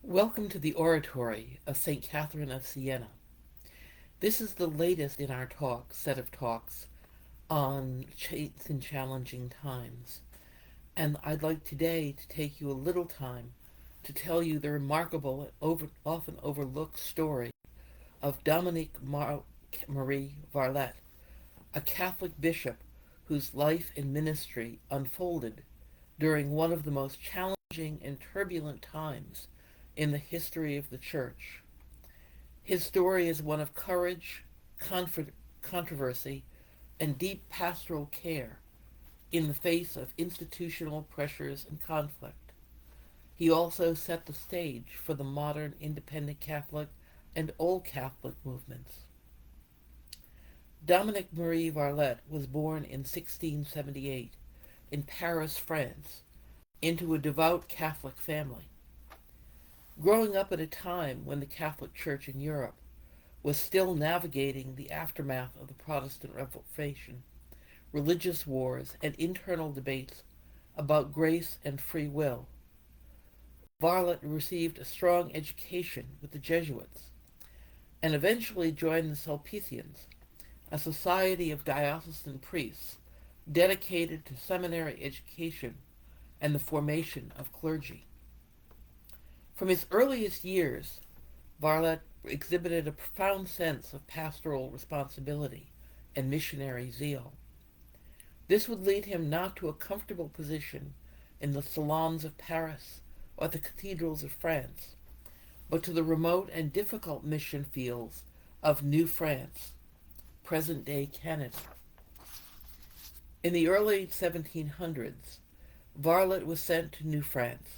Welcome to the Oratory of St. Catherine of Siena. This is the latest in our set of talks on chaste and challenging times. And I'd like today to take you a little time to tell you the remarkable and often overlooked story of Dominique Marie Varlet, a Catholic bishop whose life and ministry unfolded during one of the most challenging and turbulent times in the history of the Church. His story is one of courage, controversy, and deep pastoral care in the face of institutional pressures and conflict. He also set the stage for the modern independent Catholic and Old Catholic movements. Dominique Marie Varlet was born in 1678 in Paris, France, into a devout Catholic family. Growing up at a time when the Catholic Church in Europe was still navigating the aftermath of the Protestant Reformation, religious wars, and internal debates about grace and free will, Varlet received a strong education with the Jesuits and eventually joined the Sulpicians, a society of diocesan priests dedicated to seminary education and the formation of clergy. From his earliest years, Varlet exhibited a profound sense of pastoral responsibility and missionary zeal. This would lead him not to a comfortable position in the salons of Paris or the cathedrals of France, but to the remote and difficult mission fields of New France, present-day Canada. In the early 1700s, Varlet was sent to New France,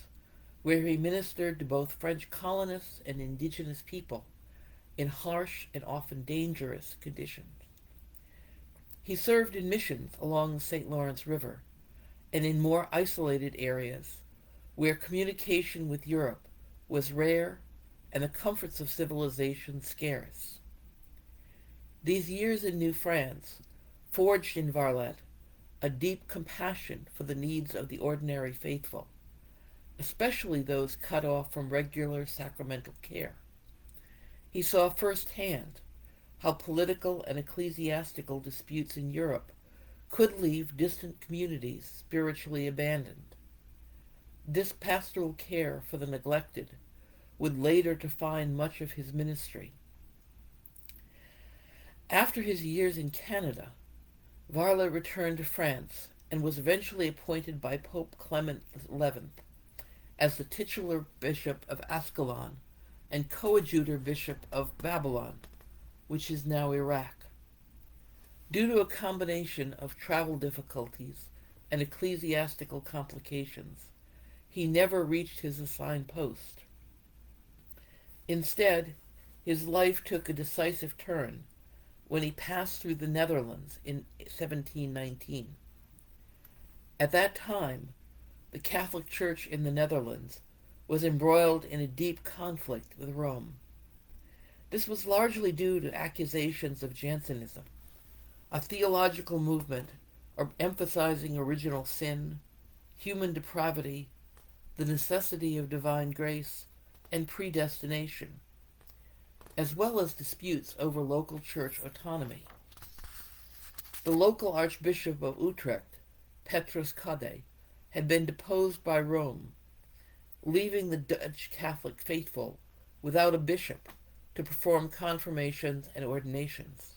where he ministered to both French colonists and indigenous people in harsh and often dangerous conditions. He served in missions along the St. Lawrence River and in more isolated areas where communication with Europe was rare and the comforts of civilization scarce. These years in New France forged in Varlet a deep compassion for the needs of the ordinary faithful, especially those cut off from regular sacramental care. He saw firsthand how political and ecclesiastical disputes in Europe could leave distant communities spiritually abandoned. This pastoral care for the neglected would later define much of his ministry. After his years in Canada, Varlet returned to France and was eventually appointed by Pope Clement XI as the titular bishop of Ascalon and coadjutor bishop of Babylon, which is now Iraq. Due to a combination of travel difficulties and ecclesiastical complications, he never reached his assigned post. Instead, his life took a decisive turn when he passed through the Netherlands in 1719. At that time, the Catholic Church in the Netherlands was embroiled in a deep conflict with Rome. This was largely due to accusations of Jansenism, a theological movement emphasizing original sin, human depravity, the necessity of divine grace, and predestination, as well as disputes over local church autonomy. The local Archbishop of Utrecht, Petrus Cade, had been deposed by Rome, leaving the Dutch Catholic faithful without a bishop to perform confirmations and ordinations.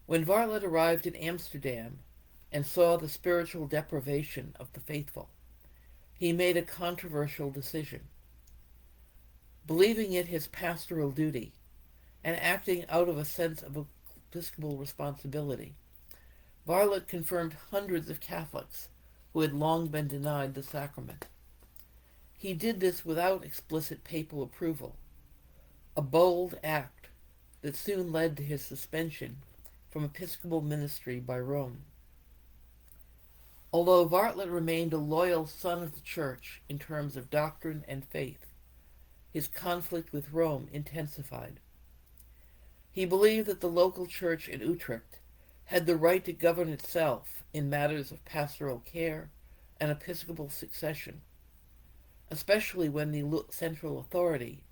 When Varlet arrived in Amsterdam and saw the spiritual deprivation of the faithful, he made a controversial decision. Believing it his pastoral duty and acting out of a sense of episcopal responsibility, Varlet confirmed hundreds of Catholics who had long been denied the sacrament. He did this without explicit papal approval, a bold act that soon led to his suspension from episcopal ministry by Rome. Although Varlet remained a loyal son of the Church in terms of doctrine and faith, his conflict with Rome intensified. He believed that the local church in Utrecht had the right to govern itself in matters of pastoral care and episcopal succession. especially when the central authority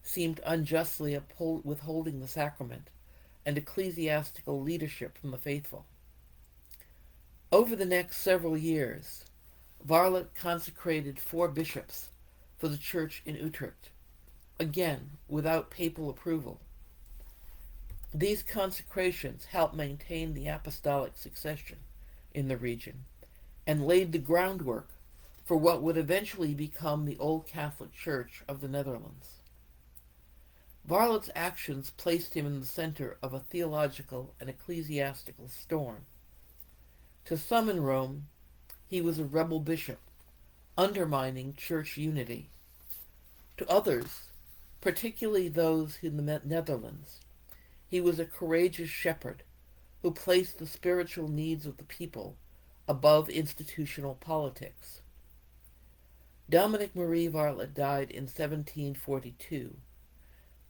seemed unjustly withholding the sacrament and ecclesiastical leadership from the faithful. Over the next several years, Varlet consecrated 4 bishops for the church in Utrecht, again without papal approval. These consecrations helped maintain the apostolic succession in the region and laid the groundwork for what would eventually become the Old Catholic Church of the Netherlands. Varlet's actions placed him in the center of a theological and ecclesiastical storm. To some in Rome, he was a rebel bishop, undermining church unity. To others, particularly those in the Netherlands, he was a courageous shepherd who placed the spiritual needs of the people above institutional politics. Dominique Marie Varlet died in 1742,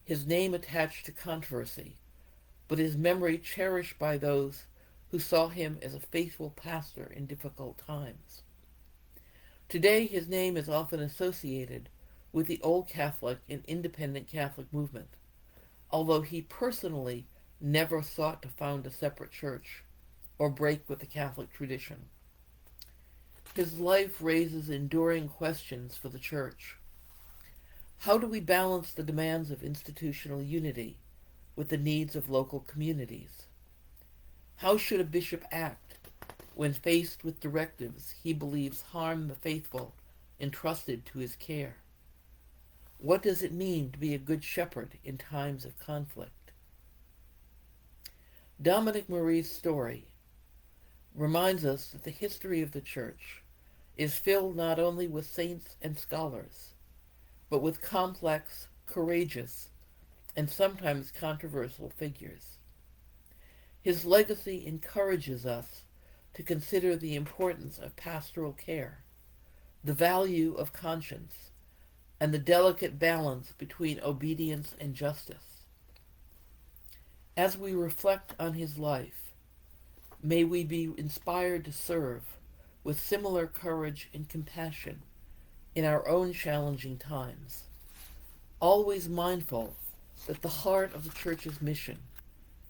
his name attached to controversy, but his memory cherished by those who saw him as a faithful pastor in difficult times. Today, his name is often associated with the Old Catholic and Independent Catholic movement, although he personally never sought to found a separate church or break with the Catholic tradition. His life raises enduring questions for the Church. How do we balance the demands of institutional unity with the needs of local communities? How should a bishop act when faced with directives he believes harm the faithful entrusted to his care? What does it mean to be a good shepherd in times of conflict? Dominique Marie's story reminds us that the history of the Church is filled not only with saints and scholars, but with complex, courageous, and sometimes controversial figures. His legacy encourages us to consider the importance of pastoral care, the value of conscience, and the delicate balance between obedience and justice. As we reflect on his life, may we be inspired to serve with similar courage and compassion in our own challenging times, always mindful that the heart of the Church's mission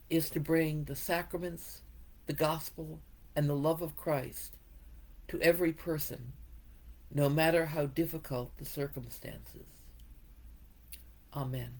is to bring the sacraments, the gospel, and the love of Christ to every person, no matter how difficult the circumstances. Amen.